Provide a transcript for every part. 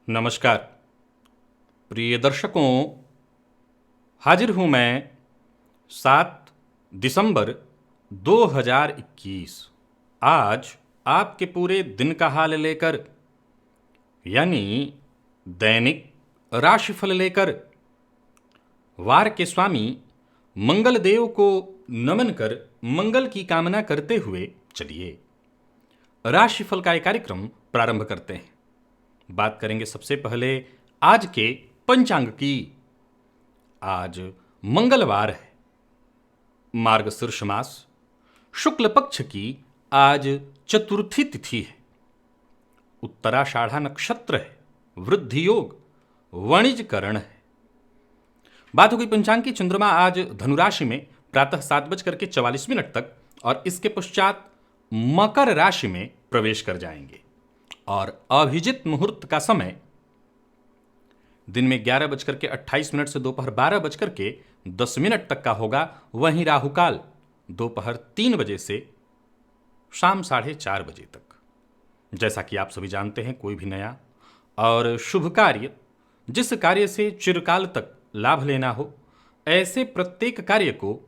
नमस्कार प्रिय दर्शकों। हाजिर हूं मैं 7 दिसंबर 2021। आज आपके पूरे दिन का हाल लेकर, यानी दैनिक राशिफल लेकर, वार के स्वामी मंगल देव को नमन कर मंगल की कामना करते हुए चलिए राशिफल का एक कार्यक्रम प्रारंभ करते हैं। बात करेंगे सबसे पहले आज के पंचांग की। आज मंगलवार है, मार्गशीर्ष मास, शुक्ल पक्ष की आज चतुर्थी तिथि है, उत्तराषाढ़ा नक्षत्र है, वृद्धि योग, वाणिज्यकरण है। बात हो गई पंचांग की। चंद्रमा आज धनुराशि में प्रातः 7:44 तक और इसके पश्चात मकर राशि में प्रवेश कर जाएंगे और अभिजित मुहूर्त का समय दिन में 11:28 से दोपहर 12:10 तक का होगा। वहीं राहुकाल दोपहर 3 बजे से शाम 4:30 बजे तक। जैसा कि आप सभी जानते हैं, कोई भी नया और शुभ कार्य, जिस कार्य से चिरकाल तक लाभ लेना हो, ऐसे प्रत्येक कार्य को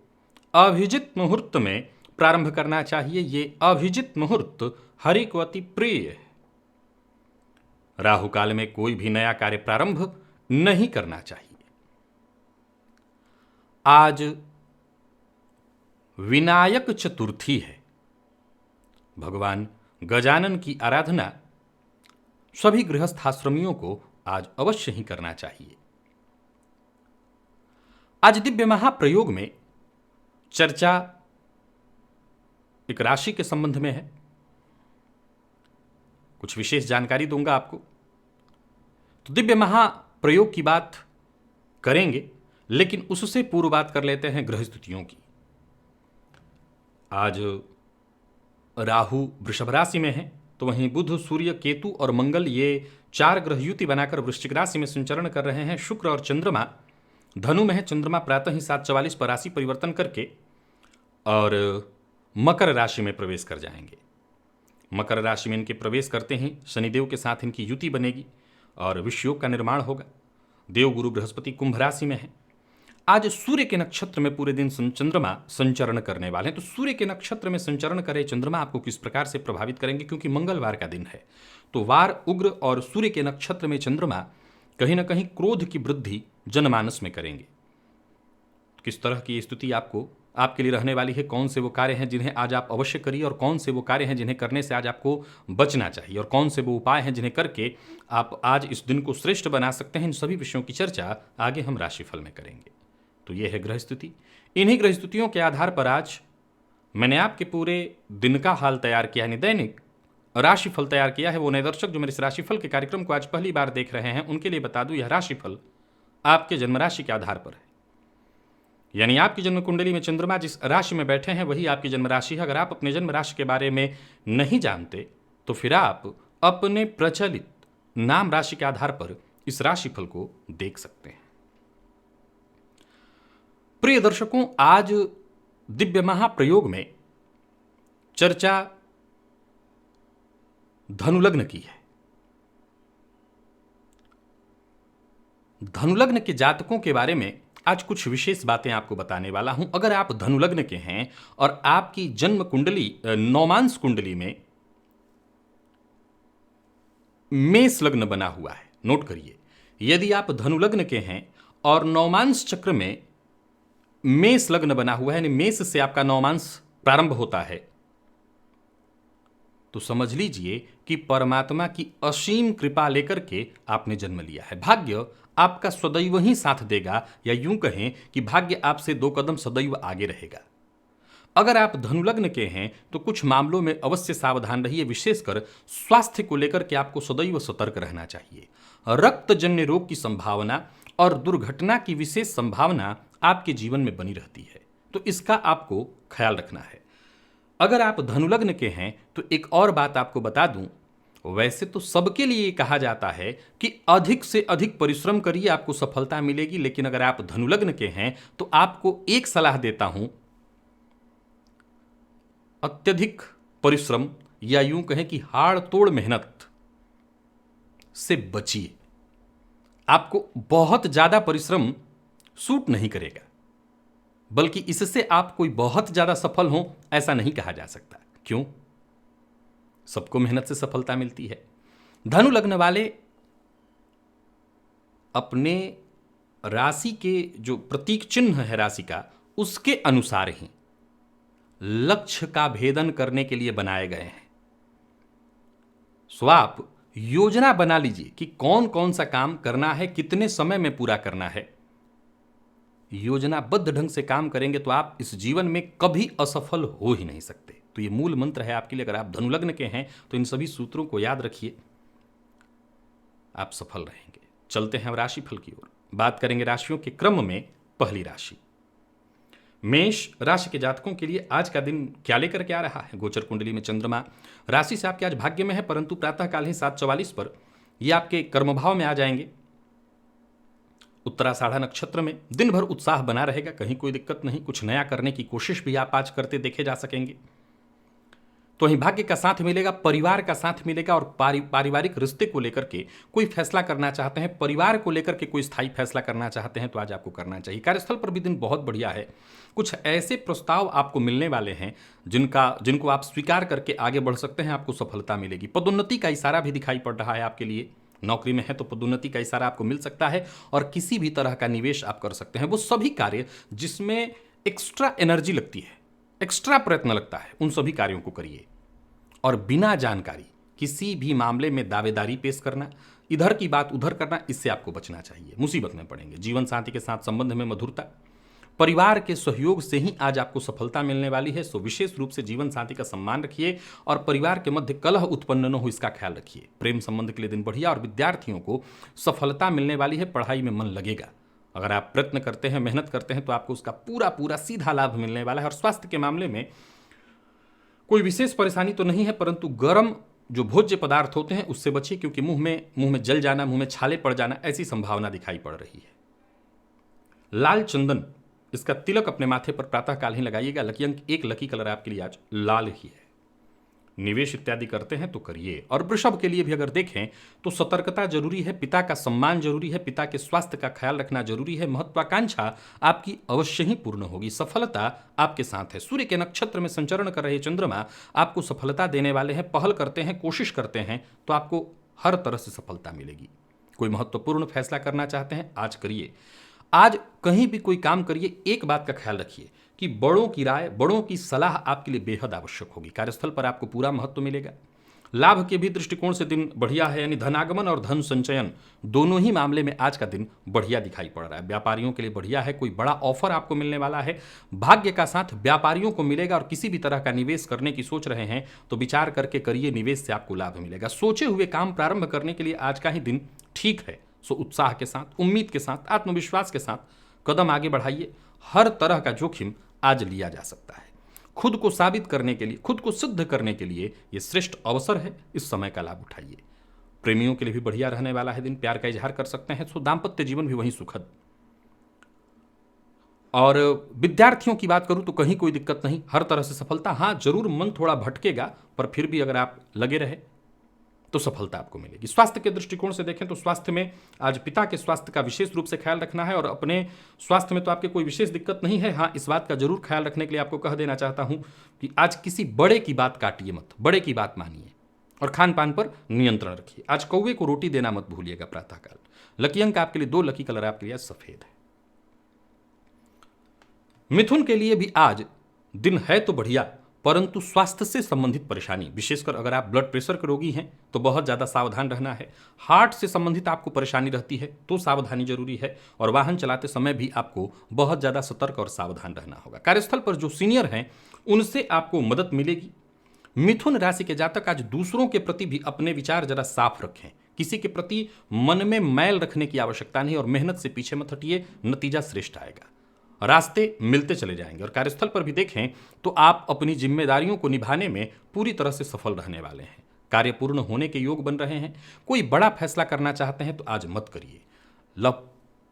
अभिजित मुहूर्त में प्रारंभ करना चाहिए। ये अभिजित मुहूर्त हरि को अति प्रिय है। राहु काल में कोई भी नया कार्य प्रारंभ नहीं करना चाहिए। आज विनायक चतुर्थी है। भगवान गजानन की आराधना सभी गृहस्थाश्रमियों को आज अवश्य ही करना चाहिए। आज दिव्य महाप्रयोग में चर्चा एक राशि के संबंध में है। कुछ विशेष जानकारी दूंगा आपको। तो दिव्य महाप्रयोग की बात करेंगे, लेकिन उससे पूर्व बात कर लेते हैं ग्रह स्थितियों की। आज राहु वृषभ राशि में है, तो वहीं बुध, सूर्य, केतु और मंगल ये 4 ग्रह युति बनाकर वृश्चिक राशि में संचरण कर रहे हैं। शुक्र और चंद्रमा धनु में है। चंद्रमा प्रातः ही 7:44 पर राशि परिवर्तन करके और मकर राशि में प्रवेश कर जाएंगे। मकर राशि में इनके प्रवेश करते ही शनिदेव के साथ इनकी युति बनेगी और विषयोग का निर्माण होगा। देव गुरु बृहस्पति कुंभ राशि में है। आज सूर्य के नक्षत्र में पूरे दिन चंद्रमा संचरण करने वाले हैं। तो सूर्य के नक्षत्र में संचरण करे चंद्रमा आपको किस प्रकार से प्रभावित करेंगे, क्योंकि मंगलवार का दिन है। तो वार उग्र और सूर्य के नक्षत्र में चंद्रमा कहीं ना कहीं क्रोध की वृद्धि जनमानस में करेंगे। किस तरह की स्थिति आपके लिए रहने वाली है, कौन से वो कार्य हैं जिन्हें आज आप अवश्य करिए और कौन से वो कार्य हैं जिन्हें करने से आज आपको बचना चाहिए, और कौन से वो उपाय हैं जिन्हें करके आप आज इस दिन को श्रेष्ठ बना सकते हैं, इन सभी विषयों की चर्चा आगे हम राशिफल में करेंगे। तो ये है ग्रह स्थिति। इन्हीं ग्रह स्थितियों के आधार पर आज मैंने आपके पूरे दिन का हाल तैयार किया, यानी दैनिक राशिफल तैयार किया है। वो नए दर्शक जो मेरे इस राशिफल के कार्यक्रम को आज पहली बार देख रहे हैं, उनके लिए बता दूं, यह राशिफल आपके जन्म राशि के आधार पर है। यानी आपकी जन्म कुंडली में चंद्रमा जिस राशि में बैठे हैं वही आपकी जन्म राशि है। अगर आप अपने जन्म राशि के बारे में नहीं जानते तो फिर आप अपने प्रचलित नाम राशि के आधार पर इस राशिफल को देख सकते हैं। प्रिय दर्शकों, आज दिव्य महाप्रयोग में चर्चा धनुलग्न की है। धनुलग्न के जातकों के बारे में आज कुछ विशेष बातें आपको बताने वाला हूं। अगर आप धनुलग्न के हैं और आपकी जन्म कुंडली नौमांस कुंडली में मेष लग्न बना हुआ है, नोट करिए, यदि आप धनुलग्न के हैं और नौमांस चक्र में मेष लग्न बना हुआ है, यानी मेष से आपका नौमांस प्रारंभ होता है, तो समझ लीजिए कि परमात्मा की असीम कृपा लेकर के आपने जन्म लिया है। भाग्य आपका सदैव ही साथ देगा, या यूं कहें कि भाग्य आपसे 2 कदम सदैव आगे रहेगा। अगर आप धनुलग्न के हैं तो कुछ मामलों में अवश्य सावधान रहिए। विशेषकर स्वास्थ्य को लेकर के आपको सदैव सतर्क रहना चाहिए। रक्तजन्य रोग की संभावना और दुर्घटना की विशेष संभावना आपके जीवन में बनी रहती है, तो इसका आपको ख्याल रखना है। अगर आप धनुलग्न के हैं तो एक और बात आपको बता दूं, वैसे तो सबके लिए कहा जाता है कि अधिक से अधिक परिश्रम करिए, आपको सफलता मिलेगी। लेकिन अगर आप धनुलग्न के हैं तो आपको एक सलाह देता हूं, अत्यधिक परिश्रम या यूं कहें कि हाड़ तोड़ मेहनत से बचिए। आपको बहुत ज्यादा परिश्रम सूट नहीं करेगा, बल्कि इससे आप कोई बहुत ज्यादा सफल हो ऐसा नहीं कहा जा सकता। क्यों? सबको मेहनत से सफलता मिलती है। धनु लग्न वाले अपने राशि के जो प्रतीक चिन्ह है राशि का, उसके अनुसार ही लक्ष्य का भेदन करने के लिए बनाए गए हैं। सो आप योजना बना लीजिए कि कौन कौन सा काम करना है, कितने समय में पूरा करना है। योजनाबद्ध ढंग से काम करेंगे तो आप इस जीवन में कभी असफल हो ही नहीं सकते। तो ये मूल मंत्र है आपके लिए। अगर आप धनुलग्न के हैं तो इन सभी सूत्रों को याद रखिए, आप सफल रहेंगे। चलते हैं अब राशिफल की ओर। बात करेंगे राशियों के क्रम में। पहली राशि मेष राशि के जातकों के लिए आज का दिन क्या लेकर के आ रहा है? गोचर कुंडली में चंद्रमा राशि से आपके आज भाग्य में है, परंतु प्रातःकाल ही 7:44 पर ये आपके कर्मभाव में आ जाएंगे। उत्तराषाढ़ा नक्षत्र में दिन भर उत्साह बना रहेगा, कहीं कोई दिक्कत नहीं। कुछ नया करने की कोशिश भी आप आज करते देखे जा सकेंगे। तो वहीं भाग्य का साथ मिलेगा, परिवार का साथ मिलेगा, और पारिवारिक रिश्ते को लेकर के कोई फैसला करना चाहते हैं, परिवार को लेकर के कोई स्थायी फैसला करना चाहते हैं तो आज आपको करना चाहिए। कार्यस्थल पर भी दिन बहुत बढ़िया है। कुछ ऐसे प्रस्ताव आपको मिलने वाले हैं जिनको आप स्वीकार करके आगे बढ़ सकते हैं, आपको सफलता मिलेगी। पदोन्नति का इशारा भी दिखाई पड़ रहा है आपके लिए। नौकरी में है तो पदोन्नति का इशारा आपको मिल सकता है, और किसी भी तरह का निवेश आप कर सकते हैं। वो सभी कार्य जिसमें एक्स्ट्रा एनर्जी लगती है, एक्स्ट्रा प्रयत्न लगता है, उन सभी कार्यों को करिए। और बिना जानकारी किसी भी मामले में दावेदारी पेश करना, इधर की बात उधर करना, इससे आपको बचना चाहिए, मुसीबत में पड़ेंगे। जीवन साथी के साथ संबंध में मधुरता, परिवार के सहयोग से ही आज आपको सफलता मिलने वाली है। सो विशेष रूप से जीवन साथी का सम्मान रखिए और परिवार के मध्य कलह उत्पन्न न हो, इसका ख्याल रखिए। प्रेम संबंध के लिए दिन बढ़िया, और विद्यार्थियों को सफलता मिलने वाली है, पढ़ाई में मन लगेगा। अगर आप प्रयत्न करते हैं, मेहनत करते हैं, तो आपको उसका पूरा पूरा सीधा लाभ मिलने वाला है। और स्वास्थ्य के मामले में कोई विशेष परेशानी तो नहीं है, परंतु गर्म जो भोज्य पदार्थ होते हैं उससे बचिए, क्योंकि मुंह में जल जाना, मुंह में छाले पड़ जाना, ऐसी संभावना दिखाई पड़ रही है। लाल चंदन, इसका तिलक अपने माथे पर प्रातःकाल ही लगाइएगा। लकी अंक 1, लकी कलर आपके लिए आज लाल ही है। निवेश इत्यादि करते हैं तो करिए। और वृषभ के लिए भी अगर देखें तो सतर्कता जरूरी है, पिता का सम्मान जरूरी है, पिता के स्वास्थ्य का ख्याल रखना जरूरी है। महत्वाकांक्षा आपकी अवश्य ही पूर्ण होगी, सफलता आपके साथ है। सूर्य के नक्षत्र में संचरण कर रहे चंद्रमा आपको सफलता देने वाले हैं। पहल करते हैं, कोशिश करते हैं तो आपको हर तरह से सफलता मिलेगी। कोई महत्वपूर्ण फैसला करना चाहते हैं, आज करिए। आज कहीं भी कोई काम करिए, एक बात का ख्याल रखिए कि बड़ों की राय, बड़ों की सलाह आपके लिए बेहद आवश्यक होगी। कार्यस्थल पर आपको पूरा महत्व मिलेगा। लाभ के भी दृष्टिकोण से दिन बढ़िया है, यानी धनागमन और धन संचयन दोनों ही मामले में आज का दिन बढ़िया दिखाई पड़ रहा है। व्यापारियों के लिए बढ़िया है, कोई बड़ा ऑफर आपको मिलने वाला है। भाग्य का साथ व्यापारियों को मिलेगा, और किसी भी तरह का निवेश करने की सोच रहे हैं तो विचार करके करिए, निवेश से आपको लाभ मिलेगा। सोचे हुए काम प्रारंभ करने के लिए आज का ही दिन ठीक है। सो उत्साह के साथ, उम्मीद के साथ, आत्मविश्वास के साथ कदम आगे बढ़ाइए। हर तरह का जोखिम आज लिया जा सकता है। खुद को साबित करने के लिए, खुद को सिद्ध करने के लिए यह श्रेष्ठ अवसर है, इस समय का लाभ उठाइए। प्रेमियों के लिए भी बढ़िया रहने वाला है दिन, प्यार का इजहार कर सकते हैं। सो दाम्पत्य जीवन भी वहीं सुखद। और विद्यार्थियों की बात करूं तो कहीं कोई दिक्कत नहीं, हर तरह से सफलता। हाँ, जरूर मन थोड़ा भटकेगा, पर फिर भी अगर आप लगे रहे तो सफलता आपको मिलेगी। स्वास्थ्य के दृष्टिकोण से देखें तो स्वास्थ्य में आज पिता के स्वास्थ्य का विशेष रूप से ख्याल रखना है, और अपने स्वास्थ्य में तो आपके कोई विशेष दिक्कत नहीं है। हाँ, इस बात का जरूर ख्याल रखने के लिए आपको कह देना चाहता हूं कि आज किसी बड़े की बात काटिए मत, बड़े की बात मानिए, और खान पान पर नियंत्रण रखिए। आज कौवे को रोटी देना मत भूलिएगा प्रातःकाल। लकी अंक आपके लिए 2, लकी कलर आपके लिए सफेद है। मिथुन के लिए भी आज दिन है तो बढ़िया, परंतु स्वास्थ्य से संबंधित परेशानी, विशेषकर अगर आप ब्लड प्रेशर के रोगी हैं तो बहुत ज़्यादा सावधान रहना है। हार्ट से संबंधित आपको परेशानी रहती है तो सावधानी जरूरी है, और वाहन चलाते समय भी आपको बहुत ज़्यादा सतर्क और सावधान रहना होगा। कार्यस्थल पर जो सीनियर हैं उनसे आपको मदद मिलेगी। मिथुन राशि के जातक आज दूसरों के प्रति भी अपने विचार जरा साफ रखें। किसी के प्रति मन में मैल रखने की आवश्यकता नहीं, और मेहनत से पीछे मत हटिए, नतीजा श्रेष्ठ आएगा। रास्ते मिलते चले जाएंगे। और कार्यस्थल पर भी देखें तो आप अपनी जिम्मेदारियों को निभाने में पूरी तरह से सफल रहने वाले हैं। कार्य पूर्ण होने के योग बन रहे हैं। कोई बड़ा फैसला करना चाहते हैं तो आज मत करिए। लव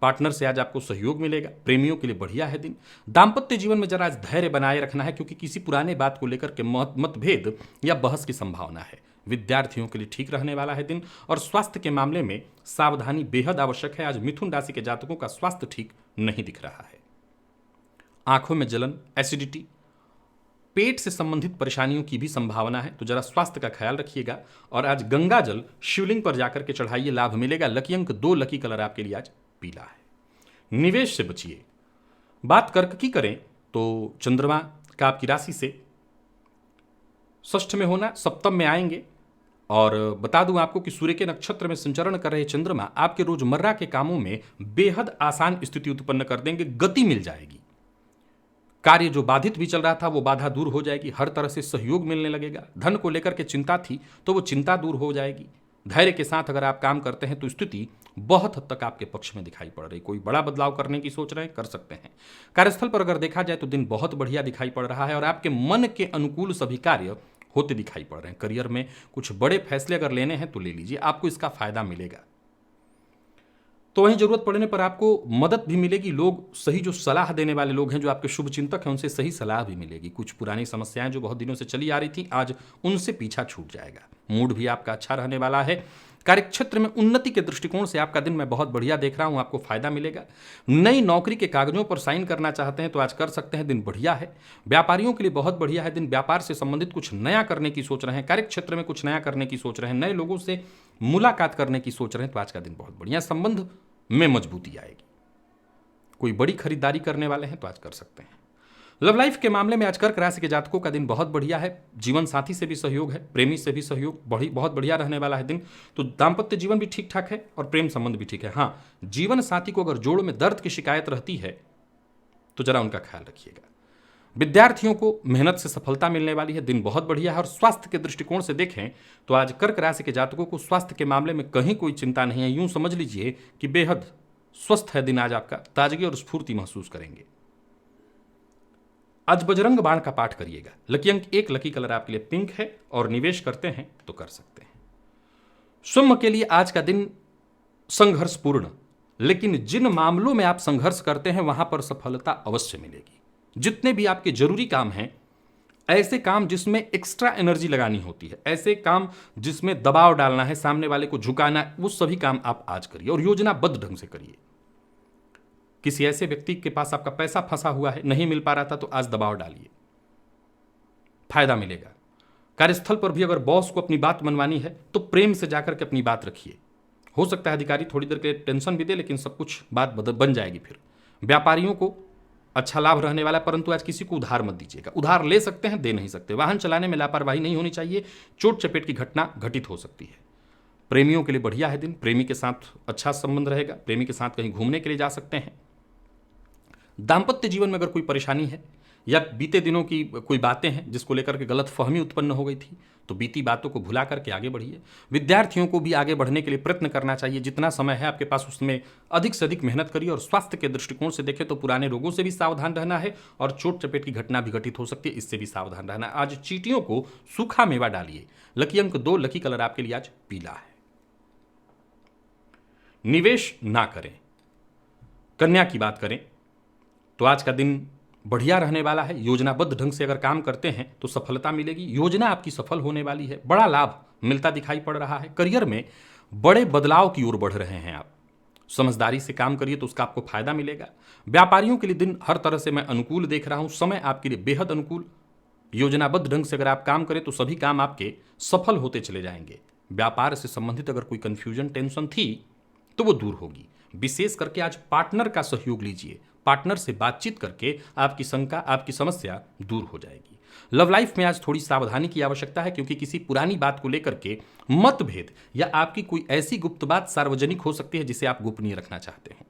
पार्टनर से आज आपको सहयोग मिलेगा। प्रेमियों के लिए बढ़िया है दिन। दाम्पत्य जीवन में जरा आज धैर्य बनाए रखना है, क्योंकि किसी पुराने बात को लेकर के मतभेद या बहस की संभावना है। विद्यार्थियों के लिए ठीक रहने वाला है दिन, और स्वास्थ्य के मामले में सावधानी बेहद आवश्यक है। आज मिथुन राशि के जातकों का स्वास्थ्य ठीक नहीं दिख रहा है। आंखों में जलन, एसिडिटी, पेट से संबंधित परेशानियों की भी संभावना है, तो जरा स्वास्थ्य का ख्याल रखिएगा। और आज गंगा जल शिवलिंग पर जाकर के चढ़ाइए, लाभ मिलेगा। लकी अंक 2, लकी कलर आपके लिए आज पीला है। निवेश से बचिए। बात कर्क की करें तो चंद्रमा का आपकी राशि से षष्ठ में होना, सप्तम में आएंगे। और बता दूं आपको कि सूर्य के नक्षत्र में संचरण कर रहे चंद्रमा आपके रोजमर्रा के कामों में बेहद आसान स्थिति उत्पन्न कर देंगे, गति मिल जाएगी। कार्य जो बाधित भी चल रहा था वो बाधा दूर हो जाएगी, हर तरह से सहयोग मिलने लगेगा। धन को लेकर के चिंता थी तो वो चिंता दूर हो जाएगी। धैर्य के साथ अगर आप काम करते हैं तो स्थिति बहुत हद तक आपके पक्ष में दिखाई पड़ रही। कोई बड़ा बदलाव करने की सोच रहे हैं, कर सकते हैं। कार्यस्थल पर अगर देखा जाए तो दिन बहुत बढ़िया दिखाई पड़ रहा है और आपके मन के अनुकूल सभी कार्य होते दिखाई पड़ रहे हैं। करियर में कुछ बड़े फैसले अगर लेने हैं तो ले लीजिए, आपको इसका फायदा मिलेगा। तो वहीं जरूरत पड़ने पर आपको मदद भी मिलेगी। लोग सही जो सलाह देने वाले लोग हैं, जो आपके शुभ चिंतक हैं, उनसे सही सलाह भी मिलेगी। कुछ पुरानी समस्याएं जो बहुत दिनों से चली आ रही थी, आज उनसे पीछा छूट जाएगा। मूड भी आपका अच्छा रहने वाला है। कार्यक्षेत्र में उन्नति के दृष्टिकोण से आपका दिन मैं बहुत बढ़िया देख रहा हूं, आपको फायदा मिलेगा। नई नौकरी के कागजों पर साइन करना चाहते हैं तो आज कर सकते हैं, दिन बढ़िया है। व्यापारियों के लिए बहुत बढ़िया है दिन। व्यापार से संबंधित कुछ नया करने की सोच रहे हैं, कार्यक्षेत्र में कुछ नया करने की सोच रहे हैं, नए लोगों से मुलाकात करने की सोच रहे हैं तो आज का दिन बहुत बढ़िया। संबंध में मजबूती आएगी। कोई बड़ी खरीदारी करने वाले हैं तो आज कर सकते हैं। लव लाइफ के मामले में आज कर्क राशि के जातकों का दिन बहुत बढ़िया है। जीवन साथी से भी सहयोग है, प्रेमी से भी सहयोग बहुत बढ़िया रहने वाला है दिन। तो दाम्पत्य जीवन भी ठीक ठाक है और प्रेम संबंध भी ठीक है। हाँ, जीवन साथी को अगर जोड़ में दर्द की शिकायत रहती है तो जरा उनका ख्याल रखिएगा। विद्यार्थियों को मेहनत से सफलता मिलने वाली है, दिन बहुत बढ़िया है। और स्वास्थ्य के दृष्टिकोण से देखें तो आज कर्क राशि के जातकों को स्वास्थ्य के मामले में कहीं कोई चिंता नहीं है। यूं समझ लीजिए कि बेहद स्वस्थ है दिन आज आपका, ताजगी और स्फूर्ति महसूस करेंगे। आज बजरंग बाण का पाठ करिएगा। लकी अंक 1, लकी कलर आपके लिए पिंक है। और निवेश करते हैं तो कर सकते हैं। सिंह के लिए आज का दिन संघर्षपूर्ण, लेकिन जिन मामलों में आप संघर्ष करते हैं वहां पर सफलता अवश्य मिलेगी। जितने भी आपके जरूरी काम हैं, ऐसे काम जिसमें एक्स्ट्रा एनर्जी लगानी होती है, ऐसे काम जिसमें दबाव डालना है, सामने वाले को झुकाना है, वो सभी काम आप आज करिए और योजनाबद्ध ढंग से करिए। किसी ऐसे व्यक्ति के पास आपका पैसा फंसा हुआ है, नहीं मिल पा रहा था, तो आज दबाव डालिए, फायदा मिलेगा। कार्यस्थल पर भी अगर बॉस को अपनी बात मनवानी है तो प्रेम से जाकर के अपनी बात रखिए। हो सकता है अधिकारी थोड़ी देर के लिए टेंशन भी दे, लेकिन सब कुछ बात बन जाएगी। फिर व्यापारियों को अच्छा लाभ रहने वाला है, परंतु आज किसी को उधार मत दीजिएगा। उधार ले सकते हैं, दे नहीं सकते। वाहन चलाने में लापरवाही नहीं होनी चाहिए, चोट चपेट की घटना घटित हो सकती है। प्रेमियों के लिए बढ़िया है दिन, प्रेमी के साथ अच्छा संबंध रहेगा, प्रेमी के साथ कहीं घूमने के लिए जा सकते हैं। दाम्पत्य जीवन में अगर कोई परेशानी है या बीते दिनों की कोई बातें हैं जिसको लेकर के गलत फहमी उत्पन्न हो गई थी, तो बीती बातों को भुला करके आगे बढ़िए। विद्यार्थियों को भी आगे बढ़ने के लिए प्रयत्न करना चाहिए। जितना समय है आपके पास उसमें अधिक से अधिक मेहनत करिए। और स्वास्थ्य के दृष्टिकोण से देखें तो पुराने रोगों से भी सावधान रहना है और चोट चपेट की घटना भी घटित हो सकती है, इससे भी सावधान रहना है। आज चींटियों को सूखा मेवा डालिए। लकी अंक 2, लकी कलर आपके लिए आज पीला है। निवेश ना करें। कन्या की बात करें तो आज का दिन बढ़िया रहने वाला है। योजनाबद्ध ढंग से अगर काम करते हैं तो सफलता मिलेगी। योजना आपकी सफल होने वाली है, बड़ा लाभ मिलता दिखाई पड़ रहा है। करियर में बड़े बदलाव की ओर बढ़ रहे हैं आप, समझदारी से काम करिए तो उसका आपको फायदा मिलेगा। व्यापारियों के लिए दिन हर तरह से मैं अनुकूल देख रहा हूं, समय आपके लिए बेहद अनुकूल। योजनाबद्ध ढंग से अगर आप काम करें तो सभी काम आपके सफल होते चले जाएंगे। व्यापार से संबंधित अगर कोई कंफ्यूजन, टेंशन थी तो वो दूर होगी। विशेष करके आज पार्टनर का सहयोग लीजिए। पार्टनर से बातचीत करके आपकी शंका, आपकी समस्या दूर हो जाएगी। लव लाइफ में आज थोड़ी सावधानी की आवश्यकता है, क्योंकि किसी पुरानी बात को लेकर के मतभेद या आपकी कोई ऐसी गुप्त बात सार्वजनिक हो सकती है जिसे आप गोपनीय रखना चाहते हैं।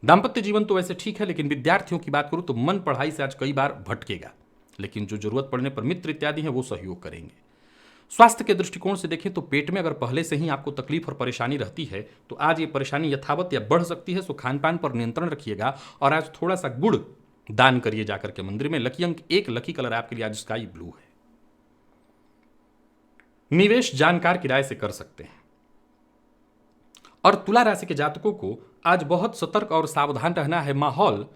दाम्पत्य जीवन तो वैसे ठीक है, लेकिन विद्यार्थियों की बात करूं तो मन पढ़ाई से आज कई बार भटकेगा, लेकिन जो जरूरत पड़ने पर मित्र इत्यादि हैं वो सहयोग करेंगे। स्वास्थ्य के दृष्टिकोण से देखें तो पेट में अगर पहले से ही आपको तकलीफ और परेशानी रहती है तो आज ये परेशानी यथावत या बढ़ सकती है। सो खान पान पर नियंत्रण रखिएगा और आज थोड़ा सा गुड़ दान करिए जाकर के मंदिर में। लकी अंक 1, लकी कलर आपके लिए आज स्काई ब्लू है। निवेश जानकार की राय से कर सकते हैं। और तुला राशि के जातकों को आज बहुत सतर्क और सावधान रहना है। माहौल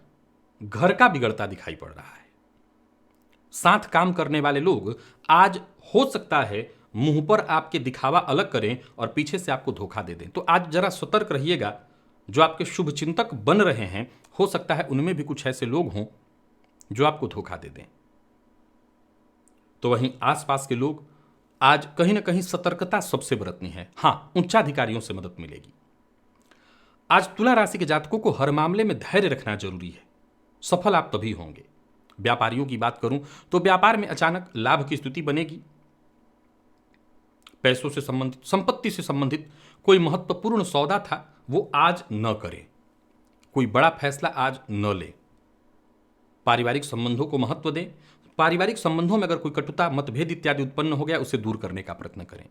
घर का बिगड़ता दिखाई पड़ रहा है। साथ काम करने वाले लोग आज हो सकता है मुंह पर आपके दिखावा अलग करें और पीछे से आपको धोखा दे दें। तो आज जरा सतर्क रहिएगा। जो आपके शुभ चिंतक बन रहे हैं, हो सकता है उनमें भी कुछ ऐसे लोग हों जो आपको धोखा दे दें। तो वहीं आसपास के लोग, आज कहीं ना कहीं सतर्कता सबसे बरतनी है। हां, उच्चाधिकारियों से मदद मिलेगी। आज तुला राशि के जातकों को हर मामले में धैर्य रखना जरूरी है। सफल आप तभी होंगे। व्यापारियों की बात करूं तो व्यापार में अचानक लाभ की स्थिति बनेगी। पैसों से संबंधित, संपत्ति से संबंधित कोई महत्वपूर्ण सौदा था, वो आज न करें। कोई बड़ा फैसला आज न लें। पारिवारिक संबंधों को महत्व दें। पारिवारिक संबंधों में अगर कोई कटुता, मतभेद इत्यादि उत्पन्न हो गया, उसे दूर करने का प्रयत्न करें।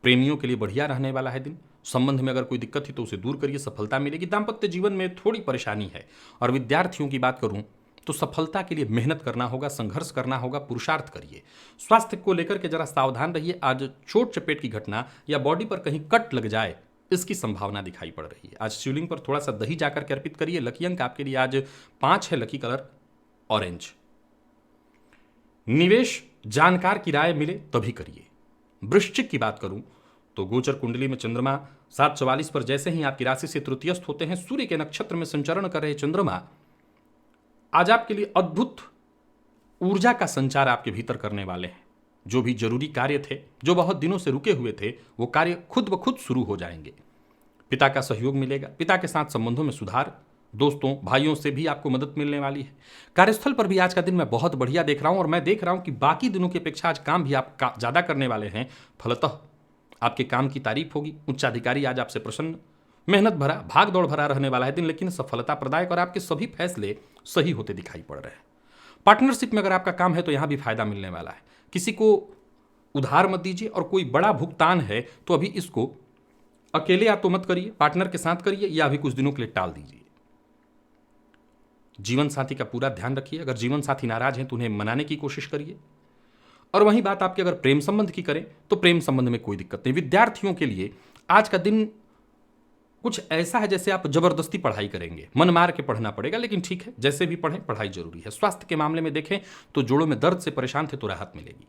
प्रेमियों के लिए बढ़िया रहने वाला है दिन। संबंध में अगर कोई दिक्कत है तो उसे दूर करिए, सफलता मिलेगी। दाम्पत्य जीवन में थोड़ी परेशानी है। और विद्यार्थियों की बात करूं तो सफलता के लिए मेहनत करना होगा, संघर्ष करना होगा, पुरुषार्थ करिए। स्वास्थ्य को लेकर के जरा सावधान रहिए। आज चोट चपेट की घटना या बॉडी पर कहीं कट लग जाए, इसकी संभावना दिखाई पड़ रही है। आज शिवलिंग पर थोड़ा सा दही जाकर के अर्पित करिए। लकी अंक आपके लिए आज 5 है। Lucky colour orange. निवेश जानकार की राय मिले तभी करिए। वृश्चिक की बात करूं तो गोचर कुंडली में चंद्रमा 7:44 पर जैसे ही आपकी राशि से तृतीयस्थ होते हैं, सूर्य के नक्षत्र में संचरण कर रहे चंद्रमा आज आपके लिए अद्भुत ऊर्जा का संचार आपके भीतर करने वाले हैं। जो भी जरूरी कार्य थे, जो बहुत दिनों से रुके हुए थे, वो कार्य खुद ब खुद शुरू हो जाएंगे। पिता का सहयोग मिलेगा। पिता के साथ संबंधों में सुधार। दोस्तों, भाइयों से भी आपको मदद मिलने वाली है। कार्यस्थल पर भी आज का दिन मैं बहुत बढ़िया देख रहा हूं और मैं देख रहा हूं कि बाकी दिनों की अपेक्षा आज काम भी आप ज्यादा करने वाले हैं। फलतः आपके काम की तारीफ होगी। उच्चाधिकारी आज आपसे प्रसन्न। मेहनत भरा, भाग दौड़ भरा रहने वाला है दिन, लेकिन सफलता प्रदायक और आपके सभी फैसले सही होते दिखाई पड़ रहे हैं। पार्टनरशिप में अगर आपका काम है तो यहां भी फायदा मिलने वाला है। किसी को उधार मत दीजिए और कोई बड़ा भुगतान है तो अभी इसको अकेले या तो मत करिए, पार्टनर के साथ करिए या अभी कुछ दिनों के लिए टाल दीजिए। जीवन साथी का पूरा ध्यान रखिए। अगर जीवन साथी नाराज हैं तो उन्हें मनाने की कोशिश करिए। और वहीं बात आपके अगर प्रेम संबंध की करें तो प्रेम संबंध में कोई दिक्कत नहीं। विद्यार्थियों के लिए आज का दिन कुछ ऐसा है जैसे आप जबरदस्ती पढ़ाई करेंगे, मन मार के पढ़ना पड़ेगा, लेकिन ठीक है, जैसे भी पढ़ें, पढ़ाई जरूरी है। स्वास्थ्य के मामले में देखें तो जोड़ों में दर्द से परेशान थे तो राहत मिलेगी।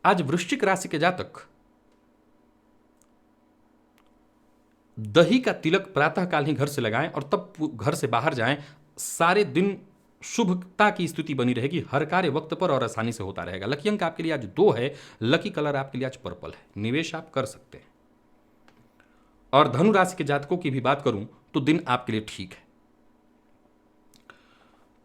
आज वृश्चिक राशि के जातक दही का तिलक प्रातःकाल ही घर से लगाएं और तब घर से बाहर जाएं। सारे दिन शुभता की स्थिति बनी रहेगी। हर कार्य वक्त पर और आसानी से होता रहेगा। लकी अंक आपके लिए आज 2 है। लकी कलर आपके लिए आज पर्पल है। निवेश आप कर सकते हैं। और धनु राशि के जातकों की भी बात करूं तो दिन आपके लिए ठीक है।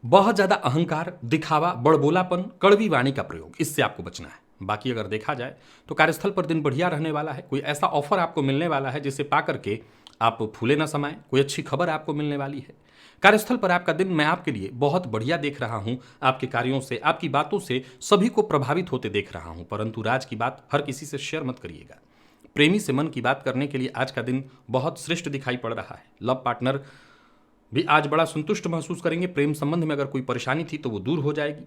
बहुत ज्यादा अहंकार, दिखावा, बड़बोलापन, कड़वी वाणी का प्रयोग, इससे आपको बचना है। बाकी अगर देखा जाए तो कार्यस्थल पर दिन बढ़िया रहने वाला है। कोई ऐसा ऑफर आपको मिलने वाला है जिसे पाकर के आप फूले न समाएं। कोई अच्छी खबर आपको मिलने वाली है। कार्यस्थल पर आपका दिन मैं आपके लिए बहुत बढ़िया देख रहा हूं। आपके कार्यों से, आपकी बातों से सभी को प्रभावित होते देख रहा हूं। परंतु राज की बात हर किसी से शेयर मत करिएगा। प्रेमी से मन की बात करने के लिए आज का दिन बहुत श्रेष्ठ दिखाई पड़ रहा है। लव पार्टनर भी आज बड़ा संतुष्ट महसूस करेंगे। प्रेम संबंध में अगर कोई परेशानी थी तो वो दूर हो जाएगी।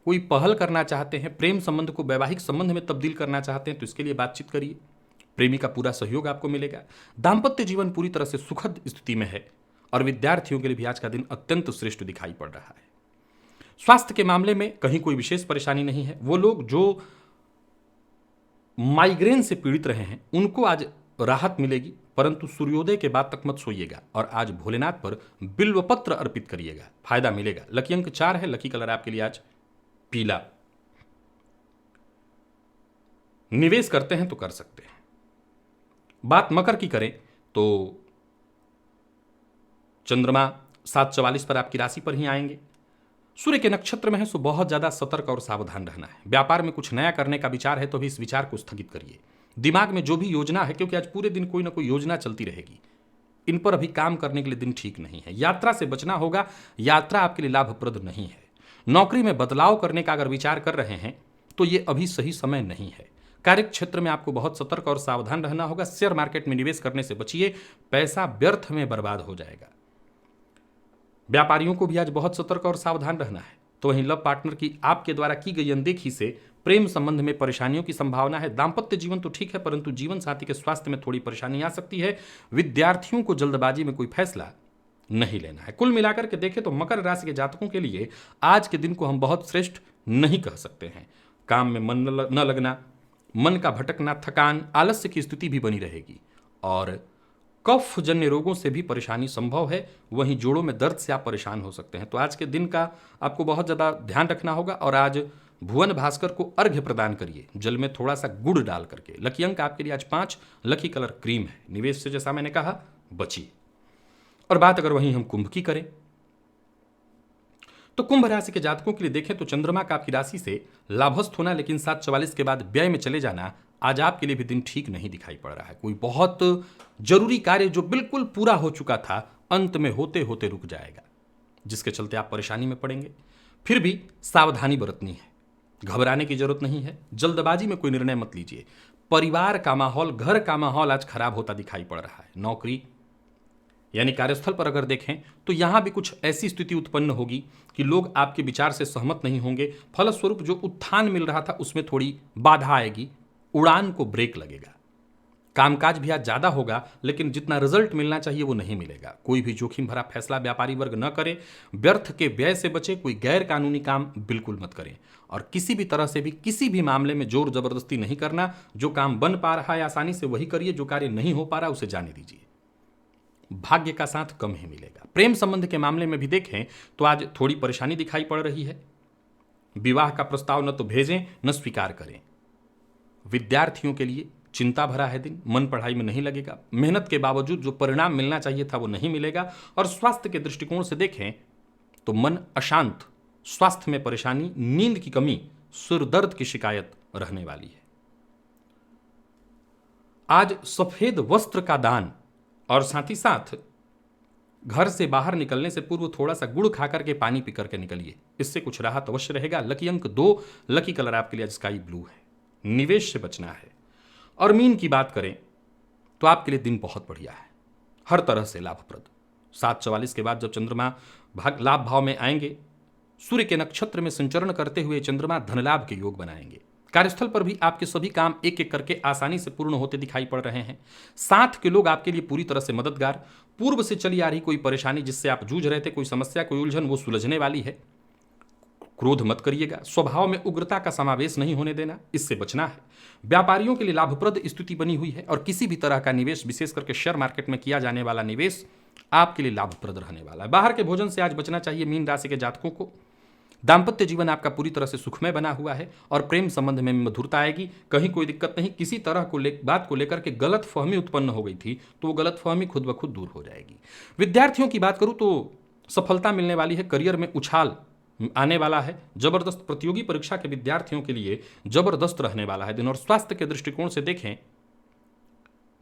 कोई पहल करना चाहते हैं, प्रेम संबंध को वैवाहिक संबंध में तब्दील करना चाहते हैं तो इसके लिए बातचीत करिए। प्रेमी का पूरा सहयोग आपको मिलेगा। दाम्पत्य जीवन पूरी तरह से सुखद स्थिति में है और विद्यार्थियों के लिए भी आज का दिन अत्यंत श्रेष्ठ दिखाई पड़ रहा है। स्वास्थ्य के मामले में कहीं कोई विशेष परेशानी नहीं है। वो लोग जो माइग्रेन से पीड़ित रहे हैं उनको आज राहत मिलेगी, परंतु सूर्योदय के बाद तक मत सोइएगा और आज भोलेनाथ पर बिल्वपत्र अर्पित करिएगा, फायदा मिलेगा। लकी अंक 4 है। लकी कलर आपके लिए आज पीला। निवेश करते हैं तो कर सकते हैं। बात मकर की करें तो चंद्रमा 7:44 पर आपकी राशि पर ही आएंगे। सूर्य के नक्षत्र में है, सो बहुत ज्यादा सतर्क और सावधान रहना है। व्यापार में कुछ नया करने का विचार है तो भी इस विचार को स्थगित करिए। दिमाग में जो भी योजना है, क्योंकि आज पूरे दिन कोई ना कोई योजना चलती रहेगी, इन पर अभी काम करने के लिए दिन ठीक नहीं है। यात्रा से बचना होगा। यात्रा आपके लिए लाभप्रद नहीं है। नौकरी में बदलाव करने का अगर विचार कर रहे हैं तो ये अभी सही समय नहीं है। कार्य क्षेत्र में आपको बहुत सतर्क और सावधान रहना होगा। शेयर मार्केट में निवेश करने से बचिए, पैसा व्यर्थ में बर्बाद हो जाएगा। व्यापारियों को भी आज बहुत सतर्क और सावधान रहना है। तो वहीं लव पार्टनर की आपके द्वारा की गई अनदेखी से प्रेम संबंध में परेशानियों की संभावना है। दाम्पत्य जीवन तो ठीक है, परंतु जीवन साथी के स्वास्थ्य में थोड़ी परेशानी आ सकती है। विद्यार्थियों को जल्दबाजी में कोई फैसला नहीं लेना है। कुल मिलाकर के देखें तो मकर राशि के जातकों के लिए आज के दिन को हम बहुत श्रेष्ठ नहीं कह सकते हैं। काम में मन न लगना, मन का भटकना, थकान, आलस्य की स्थिति भी बनी रहेगी और कफ जन्य रोगों से भी परेशानी संभव है। वहीं जोड़ों में दर्द से आप परेशान हो सकते हैं। तो आज के दिन का आपको बहुत ज़्यादा ध्यान रखना होगा और आज भुवन भास्कर को अर्घ्य प्रदान करिए, जल में थोड़ा सा गुड़ डाल करके। लकी अंक आपके लिए आज 5, लकी कलर क्रीम है। निवेश से जैसा मैंने कहा बचिए। और बात अगर वहीं हम कुंभ की करें तो कुंभ राशि के जातकों के लिए देखें तो चंद्रमा का आपकी राशि से लाभस्थ होना, लेकिन 7:44 के बाद व्यय में चले जाना आज आपके लिए भी दिन ठीक नहीं दिखाई पड़ रहा है। कोई बहुत जरूरी कार्य जो बिल्कुल पूरा हो चुका था अंत में होते होते रुक जाएगा, जिसके चलते आप परेशानी में पड़ेंगे। फिर भी सावधानी बरतनी है, घबराने की जरूरत नहीं है। जल्दबाजी में कोई निर्णय मत लीजिए। परिवार का माहौल, घर का माहौल आज खराब होता दिखाई पड़ रहा है। नौकरी यानी कार्यस्थल पर अगर देखें तो यहां भी कुछ ऐसी स्थिति उत्पन्न होगी कि लोग आपके विचार से सहमत नहीं होंगे। फलस्वरूप जो उत्थान मिल रहा था उसमें थोड़ी बाधा आएगी, उड़ान को ब्रेक लगेगा। कामकाज भी आज ज्यादा होगा, लेकिन जितना रिजल्ट मिलना चाहिए वो नहीं मिलेगा। कोई भी जोखिम भरा फैसला व्यापारी वर्ग न करे, व्यर्थ के व्यय से बचे, कोई गैर कानूनी काम बिल्कुल मत करें और किसी भी तरह से भी किसी भी मामले में जोर जबरदस्ती नहीं करना। जो काम बन पा रहा है आसानी से वही करिए, जो कार्य नहीं हो पा रहा उसे जाने दीजिए। भाग्य का साथ कम ही मिलेगा। प्रेम संबंध के मामले में भी देखें तो आज थोड़ी परेशानी दिखाई पड़ रही है। विवाह का प्रस्ताव न तो भेजें न स्वीकार करें। विद्यार्थियों के लिए चिंता भरा है दिन, मन पढ़ाई में नहीं लगेगा। मेहनत के बावजूद जो परिणाम मिलना चाहिए था वो नहीं मिलेगा। और स्वास्थ्य के दृष्टिकोण से देखें तो मन अशांत, स्वास्थ्य में परेशानी, नींद की कमी, सिर दर्द की शिकायत रहने वाली है। आज सफेद वस्त्र का दान और साथ ही साथ घर से बाहर निकलने से पूर्व थोड़ा सा गुड़ खा करके पानी पी करके निकलिए, इससे कुछ राहत अवश्य रहेगा। लकी अंक 2, लकी कलर आपके लिए स्काई ब्लू है। निवेश से बचना है। और मीन की बात करें तो आपके लिए दिन बहुत बढ़िया है, हर तरह से लाभप्रद। 7:44 के बाद जब चंद्रमा लाभ भाव में आएंगे, सूर्य के नक्षत्र में संचरण करते हुए चंद्रमा धनलाभ के योग बनाएंगे। कार्यस्थल पर भी आपके सभी काम एक एक करके आसानी से पूर्ण होते दिखाई पड़ रहे हैं। साथ के लोग आपके लिए पूरी तरह से मददगार। पूर्व से चली आ रही कोई परेशानी जिससे आप जूझ रहे थे, कोई समस्या, कोई उलझन, वो सुलझने वाली है। क्रोध मत करिएगा। स्वभाव में उग्रता का समावेश नहीं होने देना, इससे बचना है। व्यापारियों के लिए लाभप्रद स्थिति बनी हुई है और किसी भी तरह का निवेश, विशेष करके शेयर मार्केट में किया जाने वाला निवेश आपके लिए लाभप्रद रहने वाला है। बाहर के भोजन से आज बचना चाहिए मीन राशि के जातकों को। दाम्पत्य जीवन आपका पूरी तरह से सुखमय बना हुआ है और प्रेम संबंध में मधुरता आएगी। कहीं कोई दिक्कत नहीं। किसी तरह को बात को लेकर के गलत फहमी उत्पन्न हो गई थी तो वो गलत फहमी खुद ब खुद दूर हो जाएगी। विद्यार्थियों की बात करूं तो सफलता मिलने वाली है। करियर में उछाल आने वाला है। जबरदस्त प्रतियोगी परीक्षा के विद्यार्थियों के लिए जबरदस्त रहने वाला है दिन। और स्वास्थ्य के दृष्टिकोण से देखें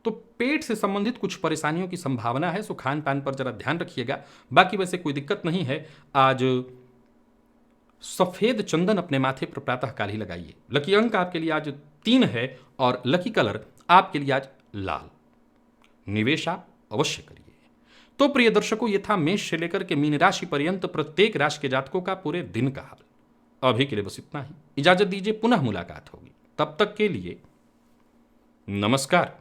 तो पेट से संबंधित कुछ परेशानियों की संभावना है, सो खान पान पर जरा ध्यान रखिएगा। बाकी वैसे कोई दिक्कत नहीं है। आज सफेद चंदन अपने माथे पर प्रातःकाल ही लगाइए। लकी अंक आपके लिए आज 3 है और लकी कलर आपके लिए आज लाल। निवेश आप अवश्य करिए। तो प्रिय दर्शकों, ये था मेष से लेकर के मीन राशि पर्यंत प्रत्येक राशि के जातकों का पूरे दिन का हाल। अभी के लिए बस इतना ही। इजाजत दीजिए, पुनः मुलाकात होगी। तब तक के लिए नमस्कार।